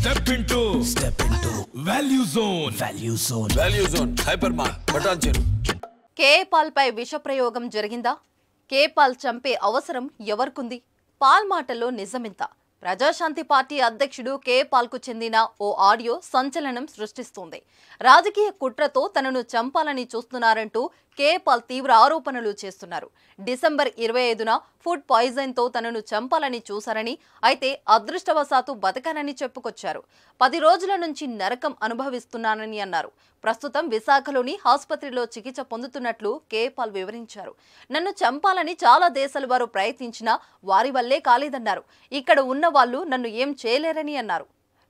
Step into Value Zone. Value Zone. Hypermart. Button. కేపాల్ పై విష ప్రయోగం జరిగిందా? కేపాల్ చంపే అవసరం ఎవరికుంది? పాల్ మాటల్లో నిజమెంత? ప్రజాశాంతి పార్టీ అధ్యక్షుడు కేపాల్కు చెందిన ఓ ఆడియో సంచలనం సృష్టిస్తోంది. రాజకీయ కుట్రతో తనను చంపాలని చూస్తున్నారంటూ కేపాల్ తీవ్ర ఆరోపణలు చేస్తున్నారు. డిసెంబర్ 25న ఫుడ్ పాయిజన్తో తనను చంపాలని చూశారని, అయితే అదృష్టవశాత్తు బతకానని చెప్పుకొచ్చారు. 10 రోజుల నుంచి నరకం అనుభవిస్తున్నానని అన్నారు. ప్రస్తుతం విశాఖలోని ఆసుపత్రిలో చికిత్స పొందుతున్నట్లు కేపాల్ వివరించారు. నన్ను చంపాలని చాలా దేశాల వారు ప్రయత్నించినా వారి వల్లే కాలేదన్నారు. ఇక్కడ ఉన్న వాళ్ళు నన్ను ఏం చేయలేరని అన్నారు.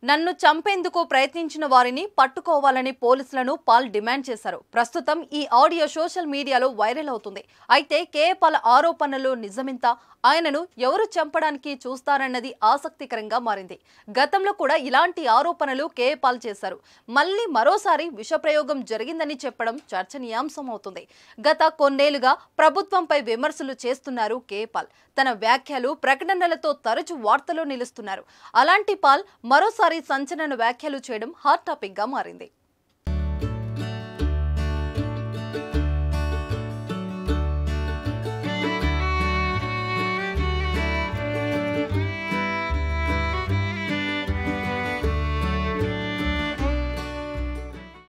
నన్ను చంపేందుకు ప్రయత్నించిన వారిని పట్టుకోవాలని పోలీసులను పాల్ డిమాండ్ చేశారు. ప్రస్తుతం ఈ ఆడియో సోషల్ మీడియాలో వైరల్ అవుతుంది. అయితే కేపాల్ ఆరోపణలు నిజమెంత? ఆయనను ఎవరు చంపడానికి చూస్తారన్నది ఆసక్తికరంగా మారింది. గతంలో కూడా ఇలాంటి ఆరోపణలు కేపాల్ చేశారు. మరోసారి విషప్రయోగం జరిగిందని చెప్పడం చర్చనీయాంశం అవుతుంది. గత కొన్నేళ్లుగా ప్రభుత్వంపై విమర్శలు చేస్తున్నారు కేపాల్. తన వ్యాఖ్యలు, ప్రకటనలతో తరచూ వార్తల్లో నిలుస్తున్నారు. అలాంటి పాల్ మరోసారి సంచలన వ్యాఖ్యలు చేయడం హాట్ టాపిక్ గా మారింది.